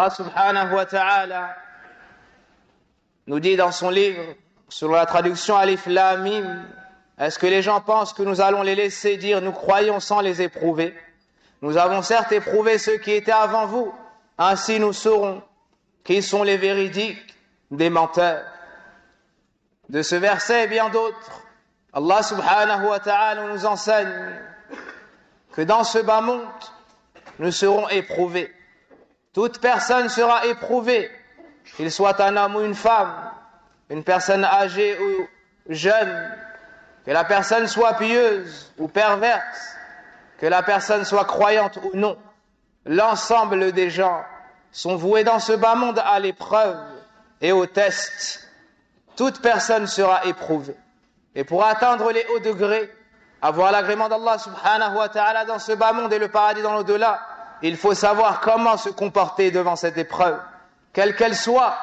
Allah subhanahu wa ta'ala nous dit dans son livre, selon la traduction Alif Lam Mim, est-ce que les gens pensent que nous allons les laisser dire nous croyons sans les éprouver? Nous avons certes éprouvé ceux qui étaient avant vous, ainsi nous saurons qui sont les véridiques des menteurs. De ce verset et bien d'autres, Allah subhanahu wa ta'ala nous enseigne que dans ce bas monde, nous serons éprouvés. Toute personne sera éprouvée, qu'il soit un homme ou une femme, une personne âgée ou jeune, que la personne soit pieuse ou perverse, que la personne soit croyante ou non. L'ensemble des gens sont voués dans ce bas monde à l'épreuve et au test. Toute personne sera éprouvée. Et pour atteindre les hauts degrés, avoir l'agrément d'Allah subhanahu wa ta'ala dans ce bas monde et le paradis dans l'au-delà, il faut savoir comment se comporter devant cette épreuve. Quelle qu'elle soit,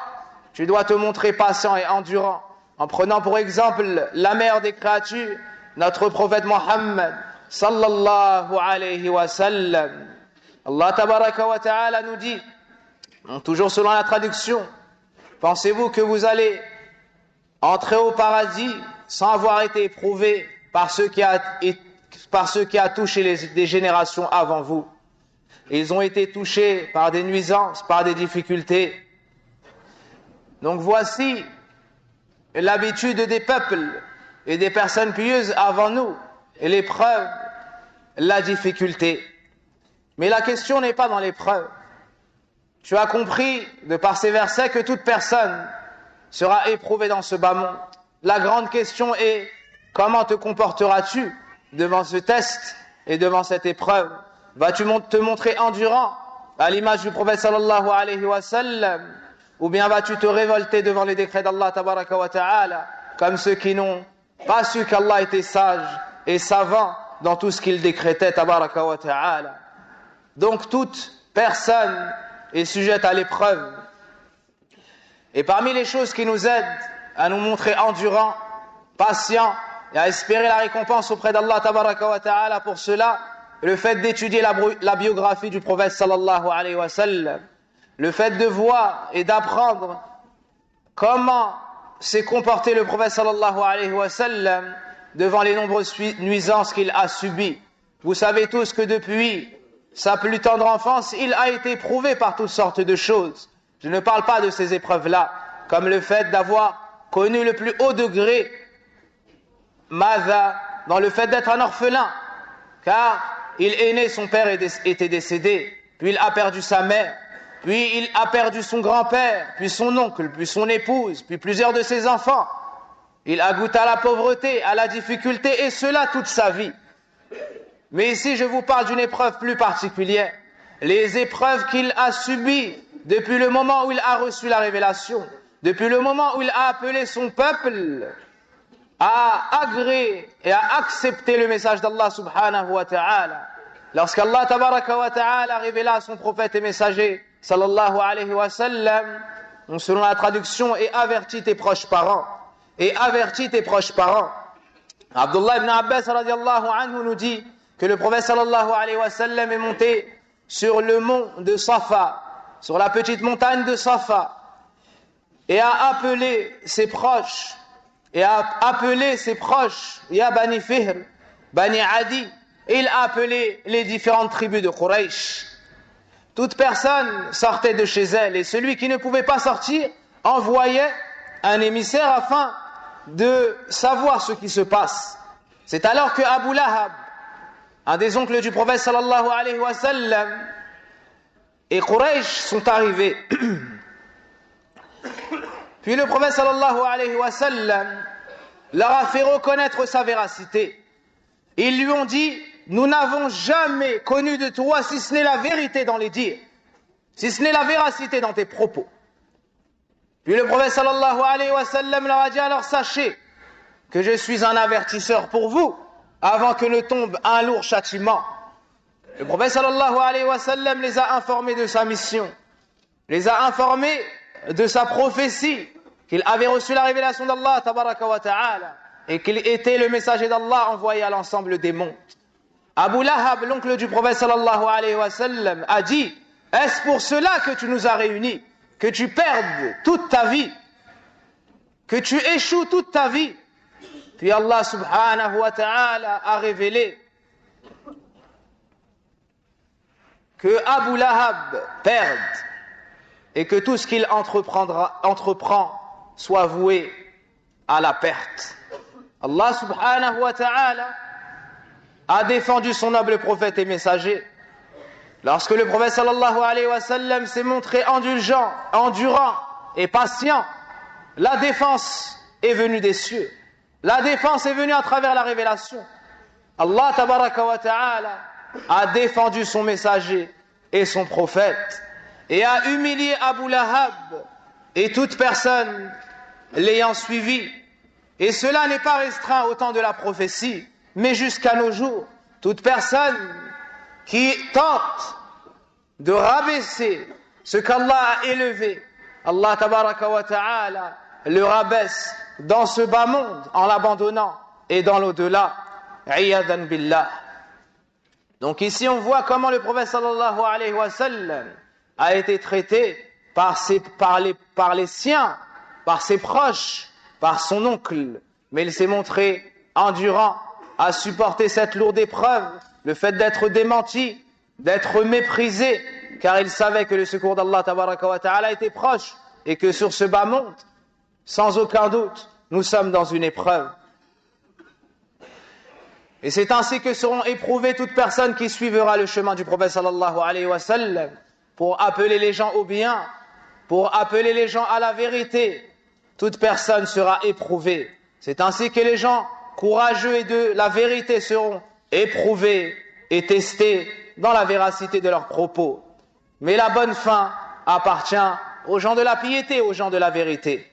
tu dois te montrer patient et endurant, en prenant pour exemple la mère des créatures, notre prophète Mohammed, sallallahu alayhi wa sallam. Allah tabaraka wa ta'ala nous dit, toujours selon la traduction, pensez-vous que vous allez entrer au paradis sans avoir été éprouvé par ceux qui a touché des générations avant vous? Ils ont été touchés par des nuisances, par des difficultés. Donc voici l'habitude des peuples et des personnes pieuses avant nous, et l'épreuve, la difficulté. Mais la question n'est pas dans l'épreuve. Tu as compris de par ces versets que toute personne sera éprouvée dans ce bas monde. La grande question est, comment te comporteras-tu devant ce test et devant cette épreuve? Vas-tu te montrer endurant à l'image du prophète sallallahu alayhi wa sallam, ou bien vas-tu te révolter devant les décrets d'Allah tabaraka wa ta'ala, comme ceux qui n'ont pas su qu'Allah était sage et savant dans tout ce qu'il décrétait tabaraka wa ta'ala? Donc toute personne est sujette à l'épreuve. Et parmi les choses qui nous aident à nous montrer endurants, patients et à espérer la récompense auprès d'Allah tabaraka wa ta'ala pour cela, le fait d'étudier la biographie du prophète sallallahu alayhi wa sallam, le fait de voir et d'apprendre comment s'est comporté le prophète sallallahu alayhi wa sallam devant les nombreuses nuisances qu'il a subies. Vous savez tous que depuis sa plus tendre enfance, il a été éprouvé par toutes sortes de choses. Je ne parle pas de ces épreuves-là, comme le fait d'avoir connu le plus haut degré, dans le fait d'être un orphelin, car il est né, son père était décédé, puis il a perdu sa mère, puis il a perdu son grand-père, puis son oncle, puis son épouse, puis plusieurs de ses enfants. Il a goûté à la pauvreté, à la difficulté, et cela toute sa vie. Mais ici, je vous parle d'une épreuve plus particulière. Les épreuves qu'il a subies depuis le moment où il a reçu la révélation, depuis le moment où il a appelé son peuple à agréer et à accepter le message d'Allah subhanahu wa ta'ala. Lorsqu'Allah tabaraka wa ta'ala révéla à son prophète et messager sallallahu alayhi wa sallam, selon la traduction, et avertit tes proches parents, et avertit tes proches parents. Abdullah ibn Abbas radiallahu anhu nous dit que le prophète sallallahu alayhi wa sallam est monté sur le mont de Safa, sur la petite montagne de Safa, et a appelé ses proches, Ya Bani Fihr, Bani Adi, et il a appelé les différentes tribus de Quraysh. Toute personne sortait de chez elle, et celui qui ne pouvait pas sortir envoyait un émissaire afin de savoir ce qui se passe. C'est alors que Abu Lahab, un des oncles du prophète sallallahu alayhi wa sallam, et Quraysh sont arrivés. Puis le prophète sallallahu alayhi wa sallam leur a fait reconnaître sa véracité. Ils lui ont dit, nous n'avons jamais connu de toi si ce n'est la vérité dans les dires, si ce n'est la véracité dans tes propos. Puis le prophète sallallahu alayhi wa sallam leur a dit, alors sachez que je suis un avertisseur pour vous avant que ne tombe un lourd châtiment. Le prophète sallallahu alayhi wa sallam les a informés de sa mission, les a informés de sa prophétie, qu'il avait reçu la révélation d'Allah tabaraka wa ta'ala et qu'il était le messager d'Allah envoyé à l'ensemble des mondes. Abu Lahab, l'oncle du prophète sallallahu alayhi wa sallam, a dit, Est-ce pour cela que tu nous as réunis? Que tu perdes toute ta vie? Que tu échoues toute ta vie? Puis Allah subhanahu wa ta'ala a révélé que Abu Lahab perde et que tout ce qu'il entreprend soit voué à la perte. Allah subhanahu wa ta'ala a défendu son noble prophète et messager. Lorsque le prophète sallallahu alayhi wa sallam s'est montré indulgent, endurant et patient, la défense est venue des cieux. La défense est venue à travers la révélation. Allah tabaraka wa ta'ala a défendu son messager et son prophète et a humilié Abu Lahab et toute personne l'ayant suivi. Et cela n'est pas restreint au temps de la prophétie, mais jusqu'à nos jours. Toute personne qui tente de rabaisser ce qu'Allah a élevé, Allah tabaraka wa ta'ala le rabaisse dans ce bas monde en l'abandonnant et dans l'au-delà. Iyadan billah. Donc ici on voit comment le prophète sallallahu alayhi wa sallam a été traité par les siens, par ses proches, par son oncle. Mais il s'est montré endurant à supporter cette lourde épreuve, le fait d'être démenti, d'être méprisé, car il savait que le secours d'Allah tabaraka wa ta'ala était proche et que sur ce bas monde, sans aucun doute, nous sommes dans une épreuve. Et c'est ainsi que seront éprouvées toute personne qui suivra le chemin du prophète sallallahu alayhi wa sallam pour appeler les gens au bien, pour appeler les gens à la vérité. Toute personne sera éprouvée. C'est ainsi que les gens courageux et de la vérité seront éprouvés et testés dans la véracité de leurs propos. Mais la bonne fin appartient aux gens de la piété, aux gens de la vérité.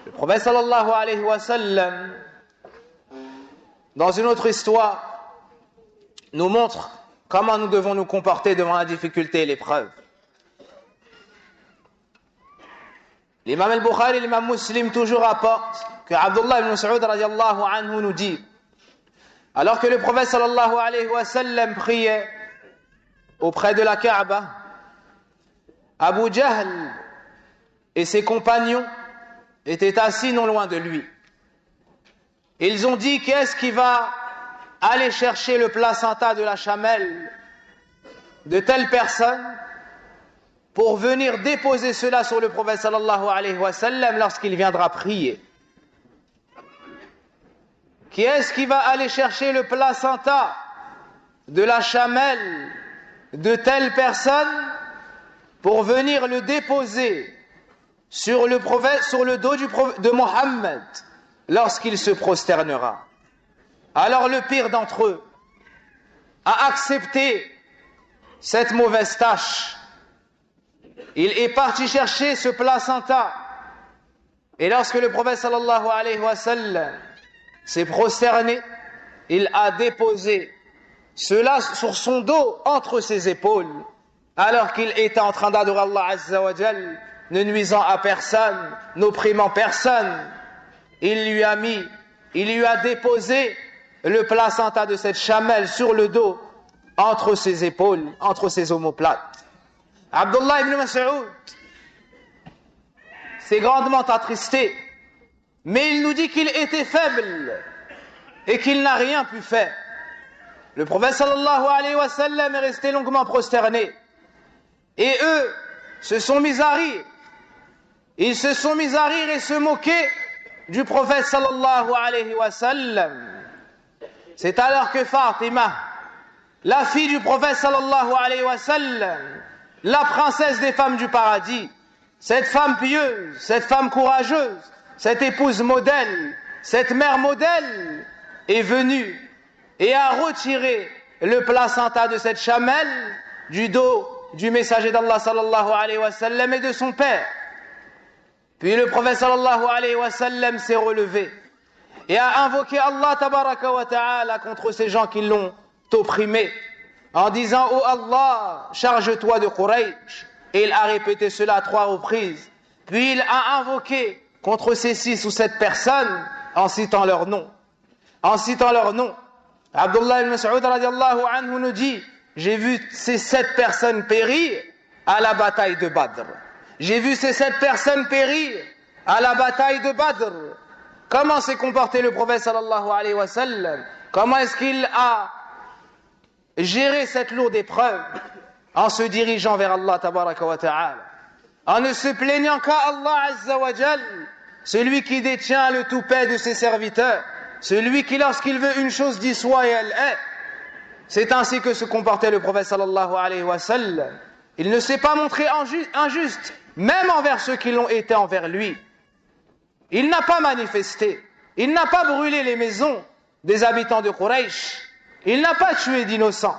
Le prophète sallallahu alayhi wa sallam, dans une autre histoire, nous montre comment nous devons nous comporter devant la difficulté et l'épreuve. L'imam al-Bukhari et l'imam Muslim toujours rapportent que Abdullah ibn Mas'ud radiallahu anhu nous dit, alors que le prophète sallallahu alayhi wa sallam priait auprès de la Kaaba, Abu Jahl et ses compagnons étaient assis non loin de lui. Ils ont dit, qu'est-ce qui va aller chercher le placenta de la chamelle de telle personne pour venir déposer cela sur le prophète sallallahu alayhi wa sallam lorsqu'il viendra prier? Qui est-ce qui va aller chercher le placenta de la chamelle de telle personne pour venir le déposer sur le prophète, sur le dos de Mohammed lorsqu'il se prosternera? Alors le pire d'entre eux a accepté cette mauvaise tâche. Il est parti chercher ce placenta. Et lorsque le prophète sallallahu alayhi wa sallam s'est prosterné, il a déposé cela sur son dos, entre ses épaules, alors qu'il était en train d'adorer Allah Azza wa Jal, ne nuisant à personne, n'opprimant personne. Il lui a déposé le placenta de cette chamelle sur le dos, entre ses épaules, entre ses omoplates. Abdullah ibn Mas'ud s'est grandement attristé, mais il nous dit qu'il était faible et qu'il n'a rien pu faire. Le prophète sallallahu alayhi wa sallam est resté longuement prosterné et eux se sont mis à rire. Ils se sont mis à rire et se moquer du prophète sallallahu alayhi wa sallam. C'est alors que Fatima, la fille du prophète sallallahu alayhi wa sallam, la princesse des femmes du paradis, cette femme pieuse, cette femme courageuse, cette épouse modèle, cette mère modèle, est venue et a retiré le placenta de cette chamelle du dos du messager d'Allah sallallahu alayhi wa sallam et de son père. Puis le prophète sallallahu alayhi wa sallam s'est relevé et a invoqué Allah tabaraka wa ta'ala contre ces gens qui l'ont opprimé en disant: oh Allah, charge-toi de Quraysh. Et il a répété cela 3 reprises. Puis il a invoqué contre ces 6 ou 7 personnes en citant leur nom. En citant leur nom. Abdullah ibn Mas'ud radiallahu anhu nous dit j'ai vu ces 7 personnes périr à la bataille de Badr. J'ai vu ces 7 personnes périr à la bataille de Badr. Comment s'est comporté le prophète sallallahu alayhi wa sallam? Comment est-ce qu'il a géré cette lourde épreuve? En se dirigeant vers Allah tabaraka wa ta'ala, en ne se plaignant qu'à Allah azza wa jal, celui qui détient le toupet de ses serviteurs, celui qui lorsqu'il veut une chose dit soit et elle est. C'est ainsi que se comportait le prophète sallallahu alayhi wa sallam. Il ne s'est pas montré injuste, même envers ceux qui l'ont été envers lui. Il n'a pas manifesté, il n'a pas brûlé les maisons des habitants de Quraysh, il n'a pas tué d'innocents,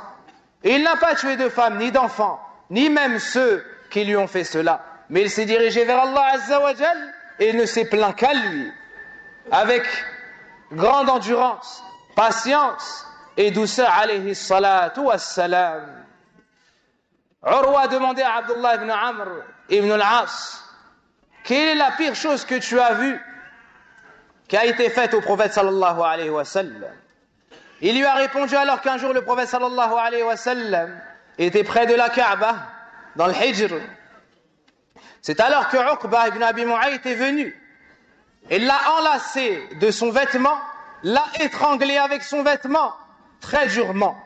il n'a pas tué de femmes ni d'enfants, ni même ceux qui lui ont fait cela. Mais il s'est dirigé vers Allah azza wa jal et il ne s'est plaint qu'à lui, avec grande endurance, patience et douceur alayhi salatu wassalam. Urwa a demandé à Abdullah ibn Amr ibn al-As, quelle est la pire chose que tu as vue qui a été faite au prophète sallallahu alayhi wa sallam? Il lui a répondu alors qu'un jour le prophète sallallahu alayhi wa sallam était près de la Kaaba, dans le Hijr. C'est alors que Uqba ibn Abi Mu'ayt est venu. Il l'a enlacé de son vêtement, l'a étranglé avec son vêtement, très durement.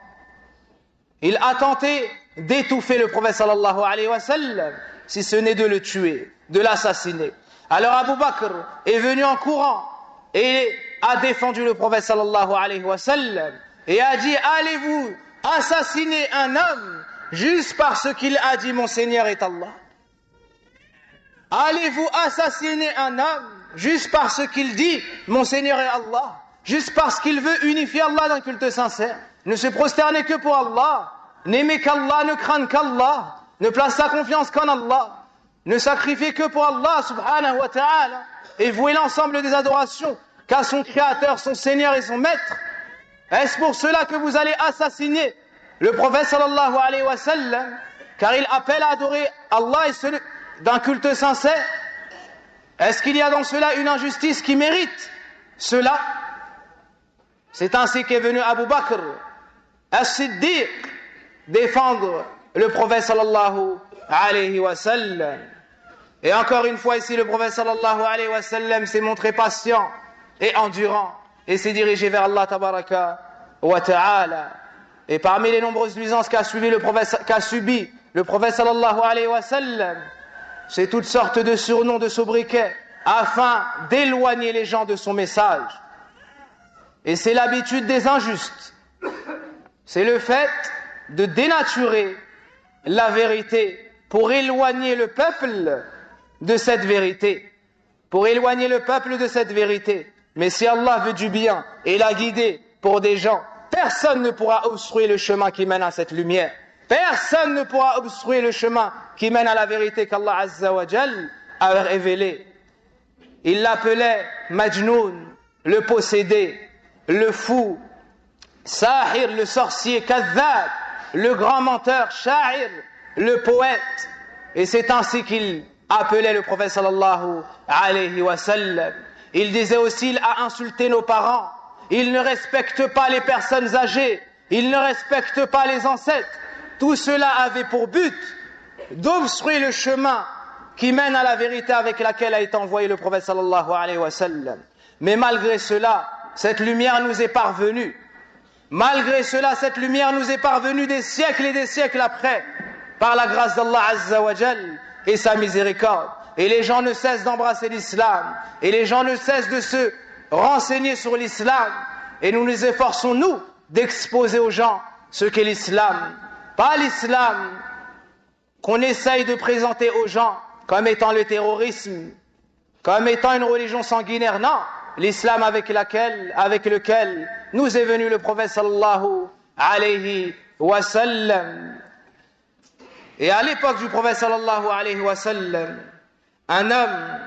Il a tenté d'étouffer le prophète sallallahu alayhi wa sallam, si ce n'est de le tuer, de l'assassiner. Alors Abu Bakr est venu en courant et a défendu le prophète sallallahu alayhi wa sallam et a dit: allez-vous assassiner un homme juste parce qu'il a dit mon Seigneur est Allah? Allez-vous assassiner un homme juste parce qu'il dit mon Seigneur est Allah, juste parce qu'il veut unifier Allah d'un culte sincère, ne se prosterner que pour Allah, n'aimer qu'Allah, ne craindre qu'Allah, ne place sa confiance qu'en Allah, ne sacrifier que pour Allah subhanahu wa ta'ala et vouer l'ensemble des adorations qu'à son créateur, son Seigneur et son maître? Est-ce pour cela que vous allez assassiner le prophète sallallahu alayhi wa sallam, car il appelle à adorer Allah et celui d'un culte sincère? Est-ce qu'il y a dans cela une injustice qui mérite cela? C'est ainsi qu'est venu Abu Bakr as-Siddiq défendre le prophète sallallahu alayhi wa sallam. Et encore une fois ici, le prophète sallallahu alayhi wa sallam s'est montré patient et endurant et s'est dirigé vers Allah tabaraka wa ta'ala. Et parmi les nombreuses nuisances qu'a subi le prophète sallallahu alayhi wa sallam, c'est toutes sortes de surnoms, de sobriquets, afin d'éloigner les gens de son message. Et c'est l'habitude des injustes. C'est le fait de dénaturer la vérité pour éloigner le peuple de cette vérité. Pour éloigner le peuple de cette vérité. Mais si Allah veut du bien et l'a guidé pour des gens, personne ne pourra obstruer le chemin qui mène à cette lumière. Personne ne pourra obstruer le chemin qui mène à la vérité qu'Allah Azza wa Jal a révélée. Il l'appelait Majnoun, le possédé, le fou, Sahir, le sorcier, Kadhab, le grand menteur, Sha'ir, le poète. Et c'est ainsi qu'il appelait le prophète sallallahu alayhi wa sallam. Il disait aussi: il a insulté nos parents, il ne respecte pas les personnes âgées, il ne respecte pas les ancêtres. Tout cela avait pour but d'obstruer le chemin qui mène à la vérité avec laquelle a été envoyé le prophète sallallahu alayhi wa sallam. Mais malgré cela, cette lumière nous est parvenue. Malgré cela, cette lumière nous est parvenue des siècles et des siècles après, par la grâce d'Allah Azza wa Jal et sa miséricorde. Et les gens ne cessent d'embrasser l'islam, et les gens ne cessent de se renseigner sur l'islam, et nous nous efforçons, nous, d'exposer aux gens ce qu'est l'islam. Pas l'islam qu'on essaye de présenter aux gens comme étant le terrorisme, comme étant une religion sanguinaire. Non, l'islam avec lequel nous est venu le prophète sallallahu alayhi wa sallam. Et à l'époque du prophète sallallahu alayhi wa sallam, un homme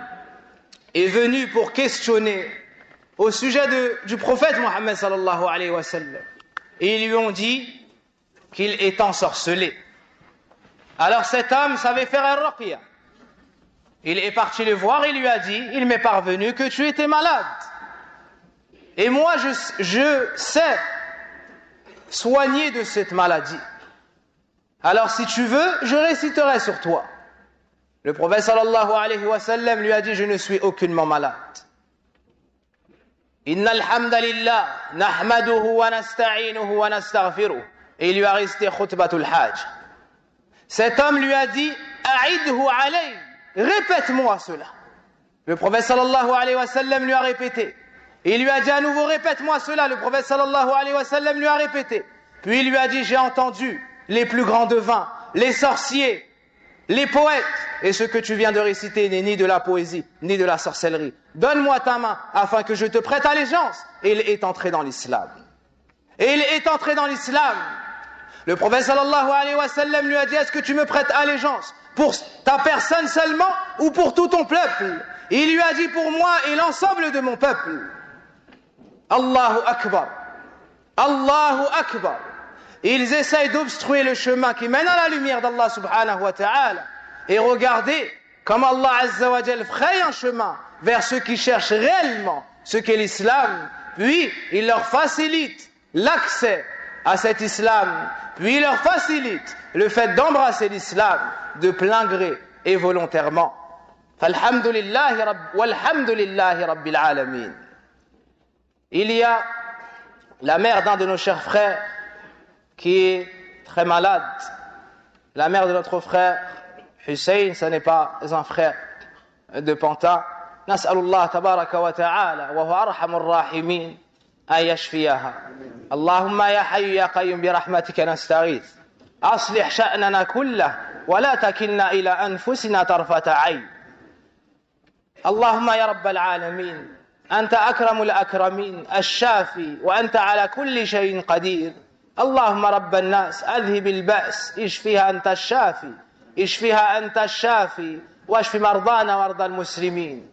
est venu pour questionner au sujet du prophète Mohammed sallallahu alayhi wa sallam. Et ils lui ont dit qu'il est ensorcelé. Alors cet homme savait faire un ruqya. Il est parti le voir et lui a dit: il m'est parvenu que tu étais malade. Et moi je sais soigner de cette maladie. alors si tu veux, je réciterai sur toi. Le prophète sallallahu alayhi wa sallam lui a dit, je ne suis aucunement malade. Inna alhamdulillah, nahmaduhu wa nasta'inuhu wa nastaghfiruh. Et il lui a récité khutbatul hajj. Cet homme lui a dit, a'idhu alayhi, répète-moi cela. Le prophète sallallahu alayhi wa sallam lui a répété. Et il lui a dit à nouveau, répète-moi cela. Le prophète sallallahu alayhi wa sallam lui a répété. Puis il lui a dit, j'ai entendu les plus grands devins, les sorciers, les poètes, et ce que tu viens de réciter n'est ni de la poésie, ni de la sorcellerie. Donne-moi ta main afin que je te prête allégeance. Et il est entré dans l'islam. Et il est entré dans l'islam. Le prophète sallallahu alayhi wa sallam lui a dit, est-ce que tu me prêtes allégeance pour ta personne seulement ou pour tout ton peuple? Et il lui a dit, pour moi et l'ensemble de mon peuple. Allahu Akbar. Allahu Akbar. Ils essayent d'obstruer le chemin qui mène à la lumière d'Allah subhanahu wa ta'ala. Et regardez comme Allah azza wa jal fraye un chemin vers ceux qui cherchent réellement ce qu'est l'islam. Puis il leur facilite l'accès à cet islam. Puis il leur facilite le fait d'embrasser l'islam de plein gré et volontairement. Walhamdulillahi rabbil alamin. Il y a la mère d'un de nos chers frères qui est très malade. La mère de notre frère Hussein, ce n'est pas un frère de Pantin. Nas'alullah tabaraka wa ta'ala wa huwa arhamur rahimin an yashfiyaha. Allahumma ya hayyu ya qayyum bi rahmatika nastaghith. Aslih sha'nana kullah wa la takilna ila anfusina tarfata 'ayn. Allahumma ya rabbal alamin. أنت أكرم الأكرمين الشافي وأنت على كل شيء قدير اللهم رب الناس أذهب البأس اشفها أنت الشافي اشفها أنت الشافي واشف مرضانا ومرضى المسلمين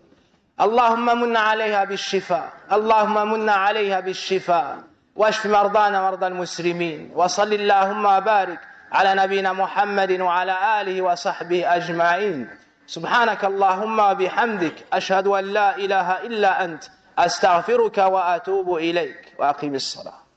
اللهم من عليها بالشفاء اللهم من عليها بالشفاء واشف مرضانا ومرضى المسلمين وصل اللهم وبارك على نبينا محمد وعلى آله وصحبه أجمعين سبحانك اللهم وبحمدك أشهد أن لا إله إلا أنت أستغفرك وأتوب إليك وأقم الصلاة